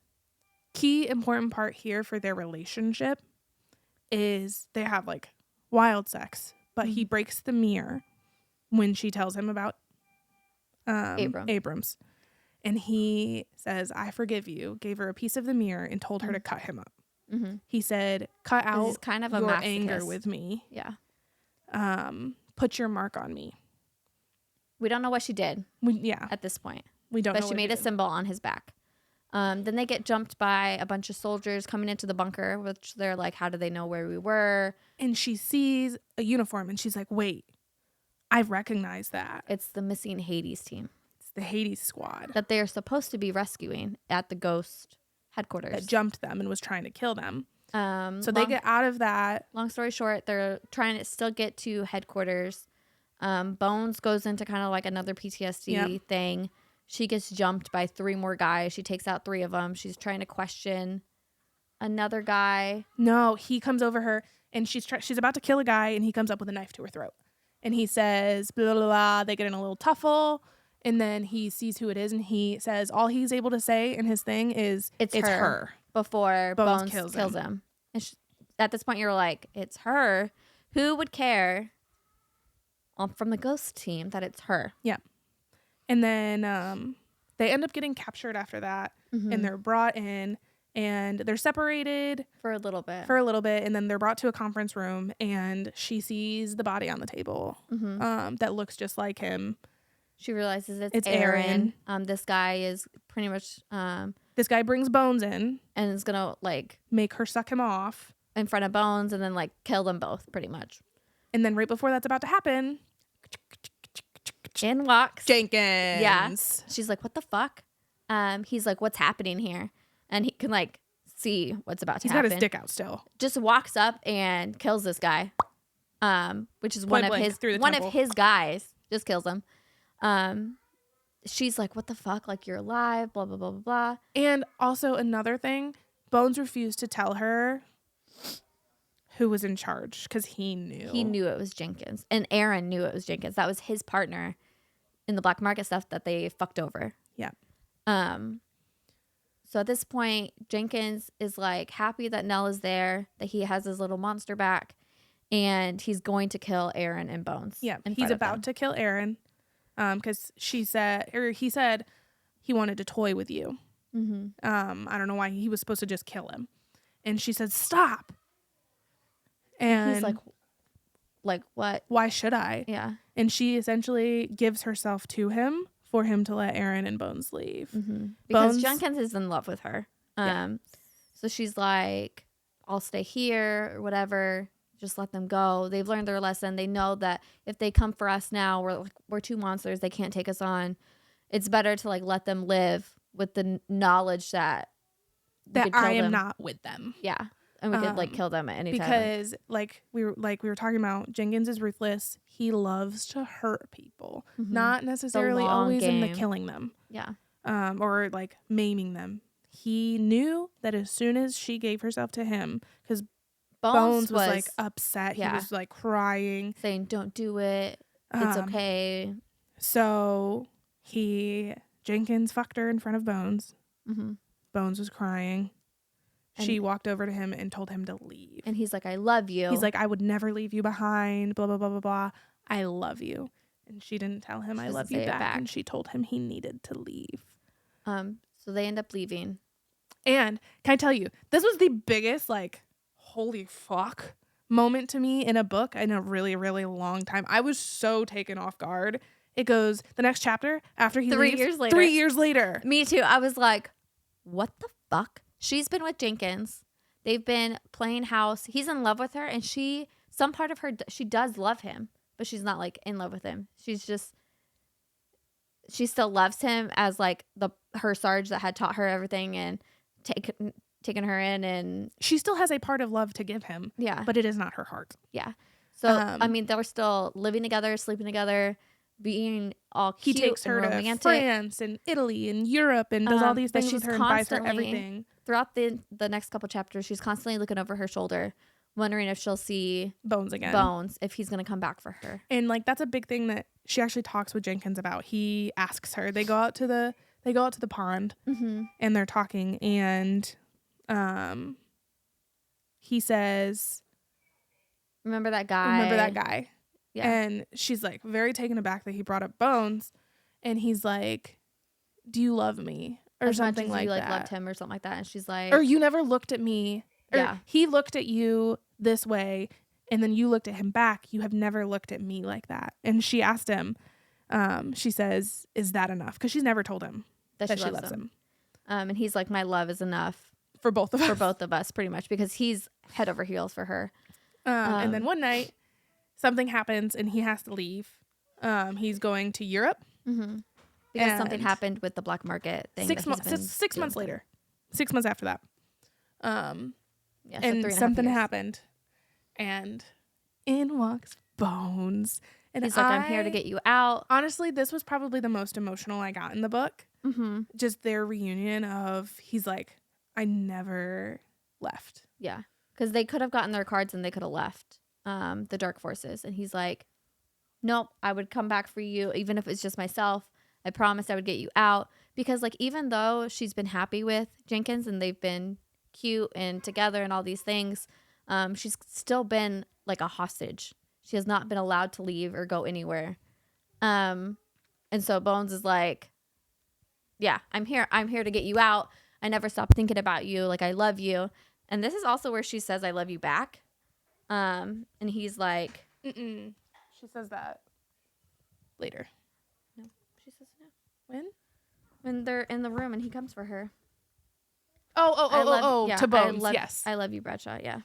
Speaker 1: Key important part here for their relationship is they have like wild sex, but he breaks the mirror when she tells him about Abrams. And he says, "I forgive you," gave her a piece of the mirror and told her to cut him up. Mm-hmm. He said, "Cut out
Speaker 2: kind of
Speaker 1: your anger with me.
Speaker 2: Yeah.
Speaker 1: Put your mark on me."
Speaker 2: We don't know what she did. At this point.
Speaker 1: We don't know.
Speaker 2: But she made a symbol on his back. Then they get jumped by a bunch of soldiers coming into the bunker, which they're like, "How do they know where we were?"
Speaker 1: And she sees a uniform and she's like, "Wait, I recognize that.
Speaker 2: It's the missing Hades team.
Speaker 1: It's the Hades squad
Speaker 2: that they are supposed to be rescuing at the Ghost headquarters.
Speaker 1: That jumped them and was trying to kill them." So they get out of that.
Speaker 2: Long story short, they're trying to still get to headquarters. Bones goes into kind of like another PTSD thing. She gets jumped by 3 more guys. She takes out 3 of them. She's trying to question another guy.
Speaker 1: No, he comes over her and she's about to kill a guy and he comes up with a knife to her throat. And he says, blah, blah, blah. They get in a little tuffle and then he sees who it is and he says all he's able to say in his thing is, it's her.
Speaker 2: Before Bones kills him. And at this point, you're like, it's her. Who would care from the Ghost team that it's her?
Speaker 1: Yeah. And then they end up getting captured after that. Mm-hmm. And they're brought in and they're separated.
Speaker 2: For a little bit.
Speaker 1: And then they're brought to a conference room and she sees the body on the table that looks just like him.
Speaker 2: She realizes it's Aaron. This guy is pretty much...
Speaker 1: this guy brings Bones in.
Speaker 2: And is going to like...
Speaker 1: make her suck him off.
Speaker 2: In front of Bones and then like kill them both pretty much.
Speaker 1: And then right before that's about to happen...
Speaker 2: in walks
Speaker 1: Jenkins.
Speaker 2: Yeah. She's like, "What the fuck?" He's like, "What's happening here?" And he can like see what's about to happen.
Speaker 1: He's got his dick out still.
Speaker 2: Just walks up and kills this guy. Which is one of his guys. Just kills him. She's like, "What the fuck? Like, you're alive, blah, blah, blah, blah, blah."
Speaker 1: And also another thing, Bones refused to tell her who was in charge because he knew.
Speaker 2: He knew it was Jenkins. And Aaron knew it was Jenkins. That was his partner in the black market stuff that they fucked over.
Speaker 1: Yeah.
Speaker 2: So at this point, Jenkins is like happy that Nell is there, that he has his little monster back, and he's going to kill Aaron and Bones.
Speaker 1: Yeah, he's about to kill Aaron because he said he wanted to toy with you. I don't know why. He was supposed to just kill him. And she said, stop. And
Speaker 2: he's like, what?
Speaker 1: Why should I?
Speaker 2: Yeah.
Speaker 1: And she essentially gives herself to him for him to let Aaron and Bones leave.
Speaker 2: Because Jenkins is in love with her. So she's like, I'll stay here or whatever. Just let them go. They've learned their lesson. They know that if they come for us now, we're two monsters. They can't take us on. It's better to like let them live with the knowledge that
Speaker 1: I am not with them.
Speaker 2: Yeah. And we could like kill them at any time.
Speaker 1: Because like we were talking about, Jenkins is ruthless. He loves to hurt people, not necessarily always in the killing them.
Speaker 2: Yeah.
Speaker 1: Or like maiming them. He knew that as soon as she gave herself to him, because Bones was like upset. Yeah. He was like crying,
Speaker 2: saying, "Don't do it. It's okay."
Speaker 1: So Jenkins fucked her in front of Bones. Bones was crying. And she walked over to him and told him to leave.
Speaker 2: And he's like, I love you.
Speaker 1: He's like, I would never leave you behind, blah, blah, blah, blah, blah. I love you. And she didn't tell him I love you back. And she told him he needed to leave.
Speaker 2: So they end up leaving.
Speaker 1: And can I tell you, this was the biggest, like, holy fuck moment to me in a book in a really, really long time. I was so taken off guard. It goes, the next chapter, after he leaves. 3 years later.
Speaker 2: Me too. I was like, what the fuck? She's been with Jenkins. They've been playing house. He's in love with her, and some part of her, she does love him, but she's not like in love with him. She still loves him as like her Sarge that had taught her everything and taken her in, and
Speaker 1: she still has a part of love to give him.
Speaker 2: Yeah,
Speaker 1: but it is not her heart.
Speaker 2: Yeah. So I mean, they're still living together, sleeping together, being all cute.
Speaker 1: He takes her to France and Italy and Europe and does all these things with her and buys her everything.
Speaker 2: Throughout the next couple chapters, she's constantly looking over her shoulder, wondering if she'll see
Speaker 1: Bones again.
Speaker 2: If he's gonna come back for her.
Speaker 1: And like that's a big thing that she actually talks with Jenkins about. He asks her. They go out to the pond and they're talking, and he says,
Speaker 2: Remember that guy?
Speaker 1: Yeah. And she's like very taken aback that he brought up Bones, and he's like, do you love me? Or
Speaker 2: as
Speaker 1: something
Speaker 2: much as
Speaker 1: like
Speaker 2: you,
Speaker 1: that.
Speaker 2: Loved him or something like that. And she's like,
Speaker 1: or you never looked at me. Or
Speaker 2: yeah.
Speaker 1: He looked at you this way, and then you looked at him back. You have never looked at me like that. And she asked him, she says, is that enough? Because she's never told him that she loves him.
Speaker 2: And he's like, my love is enough.
Speaker 1: For both of us.
Speaker 2: For both of us, pretty much. Because he's head over heels for her.
Speaker 1: And then one night, something happens, and he has to leave. He's going to Europe.
Speaker 2: Because something happened with the black market thing.
Speaker 1: 6 months later. 6 months after that.
Speaker 2: Yeah,
Speaker 1: and something happened. And in walks Bones. And
Speaker 2: he's like, I'm here to get you out.
Speaker 1: Honestly, this was probably the most emotional I got in the book. Just their reunion of, he's like, I never left.
Speaker 2: Yeah. Because they could have gotten their cards and they could have left the dark forces. And he's like, nope, I would come back for you, even if it's just myself. I promised I would get you out. Because like, even though she's been happy with Jenkins and they've been cute and together and all these things, she's still been like a hostage. She has not been allowed to leave or go anywhere. And so Bones is like, yeah, I'm here to get you out. I never stopped thinking about you. Like, I love you. And this is also where she says, I love you back. And he's like,
Speaker 1: She says that later.
Speaker 2: No, she says no.
Speaker 1: When?
Speaker 2: When they're in the room and he comes for her.
Speaker 1: To Bones, yes.
Speaker 2: I love you, Bradshaw, yeah.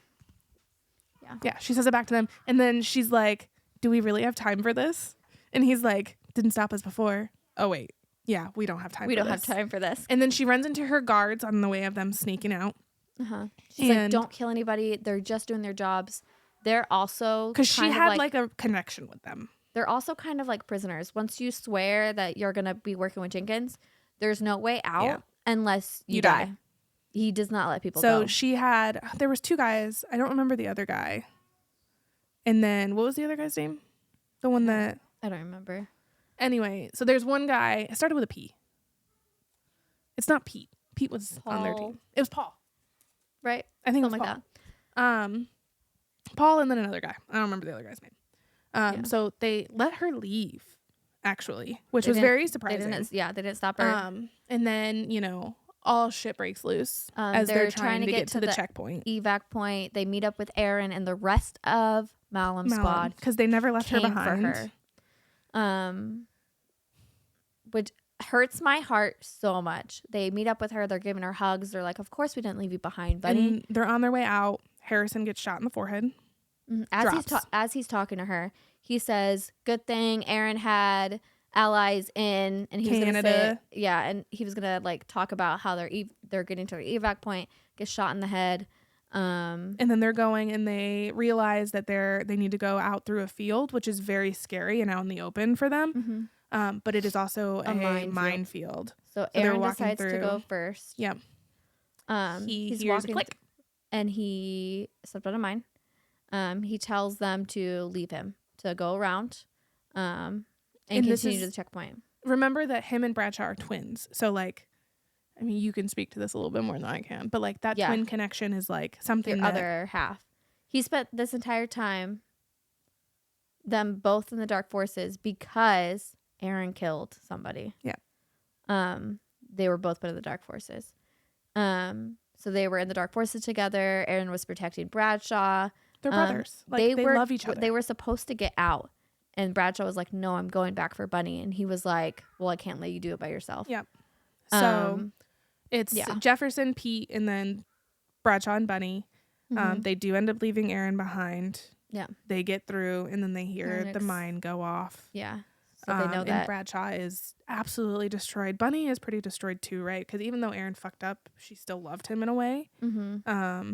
Speaker 1: Yeah, she says it back to them. And then she's like, do we really have time for this? And he's like, didn't stop us before. Oh, wait. Yeah, we don't have time for this.
Speaker 2: We don't have time for this.
Speaker 1: And then she runs into her guards on the way of them sneaking out.
Speaker 2: She's like, don't kill anybody. They're just doing their jobs. They're also...
Speaker 1: Because she had like a connection with them.
Speaker 2: They're also kind of like prisoners. Once you swear that you're going to be working with Jenkins, there's no way out unless you die. He does not let people go.
Speaker 1: So there was 2 guys. I don't remember the other guy. And then, what was the other guy's name? The one that...
Speaker 2: I don't remember.
Speaker 1: Anyway, so there's one guy. It started with a P. It's not Pete. Pete was on their team. It was Paul.
Speaker 2: Right?
Speaker 1: I think something it was Paul. Like that. Paul and then another guy. I don't remember the other guy's name. So they let her leave, actually, which was very surprising.
Speaker 2: They didn't stop her.
Speaker 1: And then, all shit breaks loose as they're trying to get to the checkpoint.
Speaker 2: Evac point. They meet up with Aaron and the rest of Malum squad
Speaker 1: because they never left her behind.
Speaker 2: For her. Which hurts my heart so much. They meet up with her. They're giving her hugs. They're like, "Of course we didn't leave you behind, buddy."
Speaker 1: And they're on their way out. Harrison gets shot in the forehead.
Speaker 2: As he's talking to her, he says, "Good thing Aaron had allies in," and he was gonna say, and he was gonna like talk about how they're getting to the evac point, get shot in the head, and
Speaker 1: then they're going and they realize that they need to go out through a field, which is very scary and out in the open for them. But it is also a minefield.
Speaker 2: So Aaron decides to go first.
Speaker 1: Yep.
Speaker 2: He's walking, click, and he stepped on a mine. He tells them to leave him, to go around, and continue to the checkpoint.
Speaker 1: Remember that him and Bradshaw are twins. So, like, I mean, you can speak to this a little bit more than I can. But, like, that twin connection is, like, something
Speaker 2: Your other half. He spent this entire time, them both in the Dark Forces, because Aaron killed somebody.
Speaker 1: Yeah.
Speaker 2: They were both put in the Dark Forces. So they were in the Dark Forces together. Aaron was protecting Bradshaw.
Speaker 1: They're brothers. Like, they love each other.
Speaker 2: They were supposed to get out. And Bradshaw was like, "No, I'm going back for Bunny." And he was like, "Well, I can't let you do it by yourself."
Speaker 1: Yeah. So it's Jefferson, Pete, and then Bradshaw and Bunny. They do end up leaving Aaron behind.
Speaker 2: Yeah.
Speaker 1: They get through, and then they hear the mine go off.
Speaker 2: Yeah. So they know that.
Speaker 1: And Bradshaw is absolutely destroyed. Bunny is pretty destroyed too, right? Because even though Aaron fucked up, she still loved him in a way. And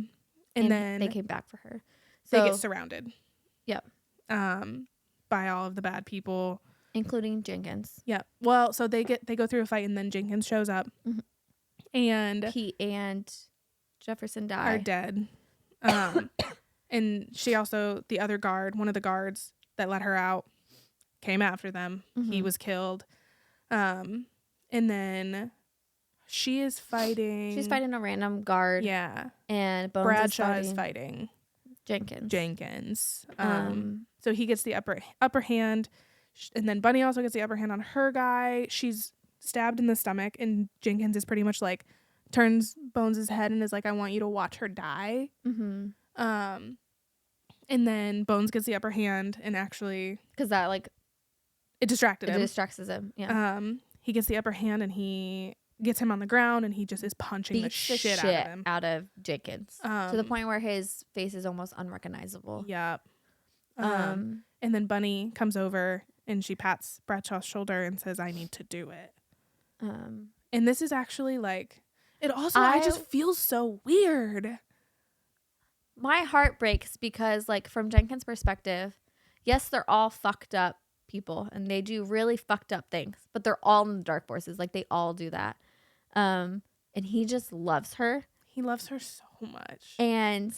Speaker 1: then
Speaker 2: they came back for her.
Speaker 1: So they get surrounded.
Speaker 2: Yep.
Speaker 1: By all of the bad people,
Speaker 2: including Jenkins.
Speaker 1: Yeah. Well, so they go through a fight, and then Jenkins shows up, and
Speaker 2: Pete and Jefferson are
Speaker 1: dead. And she also, the other guard, one of the guards that let her out, came after them. He was killed. And then she is fighting.
Speaker 2: She's fighting a random guard.
Speaker 1: Yeah.
Speaker 2: And Bones
Speaker 1: Bradshaw is fighting
Speaker 2: Jenkins.
Speaker 1: So he gets the upper hand, and then Bunny also gets the upper hand on her guy. She's stabbed in the stomach, and Jenkins is pretty much like turns Bones' head and is like, "I want you to watch her die." And then Bones gets the upper hand, and actually,
Speaker 2: because that like
Speaker 1: it distracted him.
Speaker 2: It distracts him. Yeah.
Speaker 1: He gets the upper hand, and he gets him on the ground, and he just is punching the shit
Speaker 2: out of Jenkins to the point where his face is almost unrecognizable.
Speaker 1: Yeah. And then Bunny comes over, and she pats Bradshaw's shoulder and says, "I need to do it." And this is actually like, it also, I just feel so weird.
Speaker 2: My heart breaks because, like, from Jenkins' perspective, yes, they're all fucked up people and they do really fucked up things, but they're all in the Dark Forces. Like, they all do that. And he just loves her.
Speaker 1: He loves her so much.
Speaker 2: And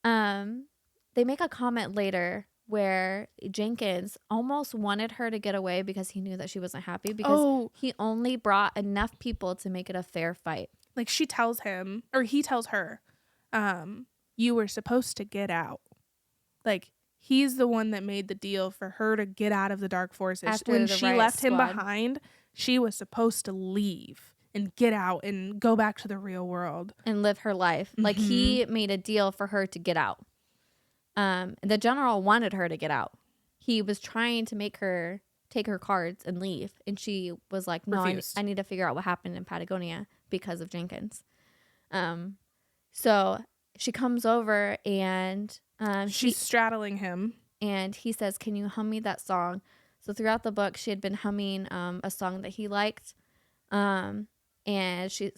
Speaker 2: they make a comment later where Jenkins almost wanted her to get away because he knew that she wasn't happy, because he only brought enough people to make it a fair fight.
Speaker 1: Like, she tells him, or he tells her, you were supposed to get out. Like, he's the one that made the deal for her to get out of the Dark Forces.
Speaker 2: After
Speaker 1: when
Speaker 2: the
Speaker 1: she left him behind, she was supposed to leave and get out and go back to the real world
Speaker 2: and live her life. Like, he made a deal for her to get out. The general wanted her to get out. He was trying to make her take her cards and leave, and she was like, "No, I need to figure out what happened in Patagonia because of Jenkins." So she comes over and
Speaker 1: she's straddling him,
Speaker 2: and he says, "Can you hum me that song?" So throughout the book, she had been humming a song that he liked, and she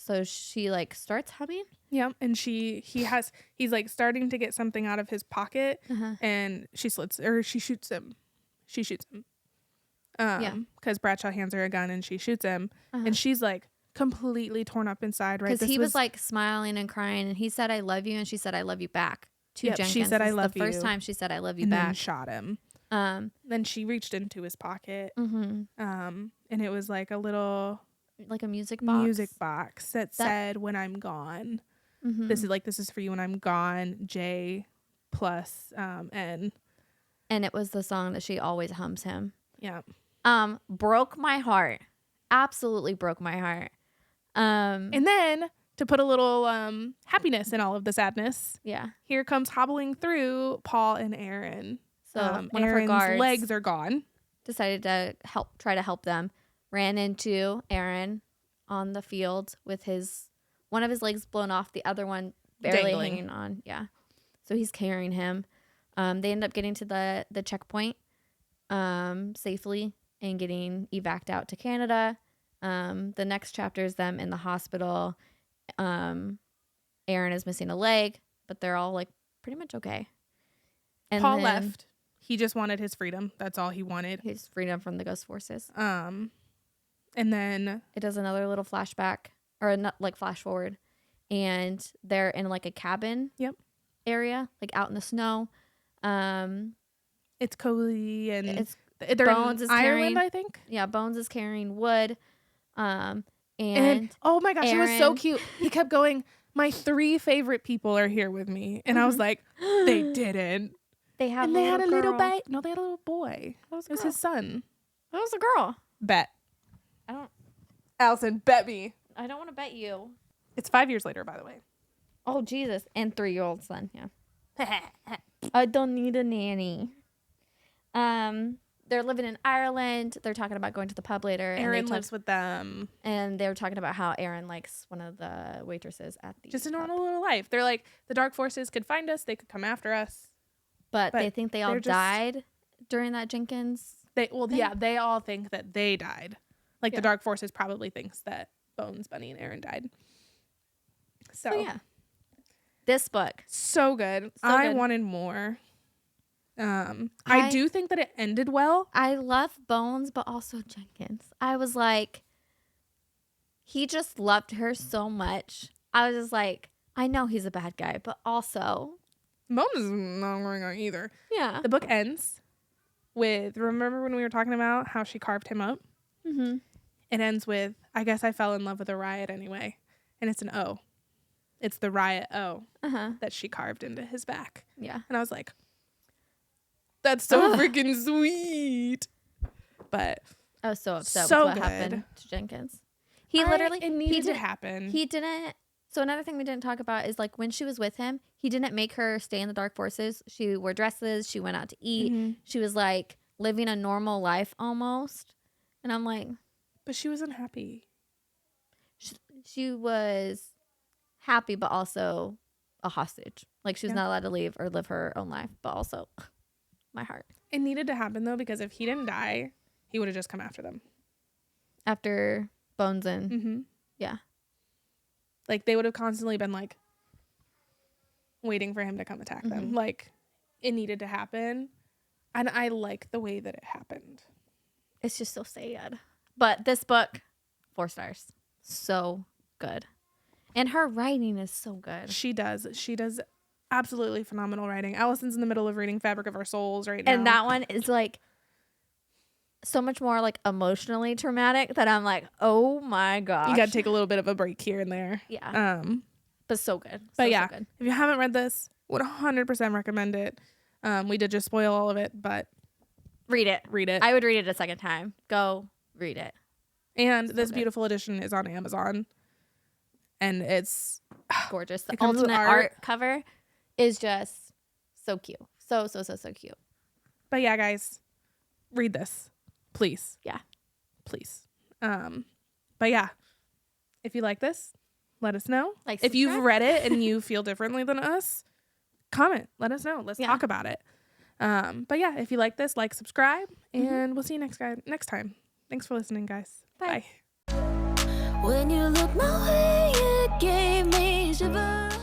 Speaker 2: like starts humming.
Speaker 1: Yeah, and he's like starting to get something out of his pocket, and she shoots him. Because Bradshaw hands her a gun and she shoots him, and she's like completely torn up inside, right?
Speaker 2: Because he was like smiling and crying, and he said, "I love you," and she said, "I love you back." To Jenkins.
Speaker 1: She said, "I love you."
Speaker 2: The first time she said, "I love you,"
Speaker 1: and
Speaker 2: back.
Speaker 1: Then shot him. Then she reached into his pocket, and it was like a little,
Speaker 2: like a music
Speaker 1: box that said, "When I'm gone, this is for you when I'm gone, J plus N."
Speaker 2: And it was the song that she always hums him.
Speaker 1: Yeah.
Speaker 2: Broke my heart. Absolutely broke my heart.
Speaker 1: And then to put a little happiness in all of the sadness, here comes hobbling through Paul and Aaron.
Speaker 2: So one
Speaker 1: Aaron's
Speaker 2: of her guards
Speaker 1: legs are gone.
Speaker 2: Decided to try to help them. Ran into Aaron on the field with one of his legs blown off, the other one barely hanging on. Yeah. So he's carrying him. They end up getting to the checkpoint safely and getting evac'd out to Canada. The next chapter is them in the hospital. Aaron is missing a leg, but they're all like pretty much okay. And
Speaker 1: Paul left. He just wanted his freedom. That's all he wanted.
Speaker 2: His freedom from the ghost forces.
Speaker 1: And then
Speaker 2: it does another little flashback or like flash forward, and they're in like a cabin area, like out in the snow.
Speaker 1: It's cozy and
Speaker 2: Bones is
Speaker 1: Ireland, I think.
Speaker 2: Yeah, Bones is carrying wood. And
Speaker 1: oh my gosh,
Speaker 2: Aaron,
Speaker 1: it was so cute. He kept going, my 3 favorite people are here with me. And I was like, they didn't.
Speaker 2: They had
Speaker 1: a little baby. No, they had a little boy. It was his son.
Speaker 2: That was a girl.
Speaker 1: Bet. Allison, bet me.
Speaker 2: I don't want to bet you.
Speaker 1: It's 5 years later, by the way.
Speaker 2: Oh, Jesus. And 3-year-old son, yeah. I don't need a nanny. They're living in Ireland. They're talking about going to the pub later.
Speaker 1: Aaron lives with them.
Speaker 2: And they were talking about how Aaron likes one of the waitresses at the
Speaker 1: just a normal little life. They're like, the dark forces could find us. They could come after us.
Speaker 2: But they think they all died during that Jenkins
Speaker 1: thing. They all think that they died. Like the dark forces probably thinks that Bones, Bunny, and Aaron died. So
Speaker 2: yeah. This book.
Speaker 1: So good. I wanted more. I do think that it ended well.
Speaker 2: I love Bones, but also Jenkins. I was like, he just loved her so much. I was just like, I know he's a bad guy, but also
Speaker 1: Bones is not going on either.
Speaker 2: Yeah.
Speaker 1: The book ends with, remember when we were talking about how she carved him up?
Speaker 2: Mm-hmm.
Speaker 1: It ends with, I guess I fell in love with a riot anyway. And it's an O. It's the riot O that she carved into his back.
Speaker 2: Yeah.
Speaker 1: And I was like, that's so freaking sweet. But
Speaker 2: I was so upset with what happened to Jenkins.
Speaker 1: It needed to happen.
Speaker 2: He didn't. So another thing we didn't talk about is like when she was with him, he didn't make her stay in the dark forces. She wore dresses. She went out to eat. Mm-hmm. She was like living a normal life almost. And I'm like,
Speaker 1: but she was unhappy.
Speaker 2: She was happy, but also a hostage. Like she was not allowed to leave or live her own life, but also my heart.
Speaker 1: It needed to happen though, because if he didn't die, he would have just come after them.
Speaker 2: After Bones and yeah.
Speaker 1: Like they would have constantly been like waiting for him to come attack them. Like it needed to happen. And I like the way that it happened.
Speaker 2: It's just so sad. But this book, 4 stars. So good. And her writing is so good.
Speaker 1: She does absolutely phenomenal writing. Allison's in the middle of reading Fabric of Our Souls right now.
Speaker 2: And that one is like so much more like emotionally traumatic that I'm like, oh my gosh.
Speaker 1: You got to take a little bit of a break here and there.
Speaker 2: Yeah. But so good.
Speaker 1: But
Speaker 2: so good.
Speaker 1: If you haven't read this, would 100% recommend it. We did just spoil all of it, but
Speaker 2: read it. I would read it a second time. Go read it.
Speaker 1: And this beautiful edition is on Amazon. And it's
Speaker 2: gorgeous. The alternate art cover is just so cute. So cute.
Speaker 1: But yeah, guys, read this. Please.
Speaker 2: Yeah.
Speaker 1: Please. But yeah, if you like this, let us know.
Speaker 2: Like,
Speaker 1: if you've read it and you feel differently than us, comment. Let us know. Let's talk about it. But yeah, if you like this, like, subscribe, and we'll see you next time. Thanks for listening, guys.
Speaker 2: Bye.
Speaker 3: When you look my way, it gave me shivers.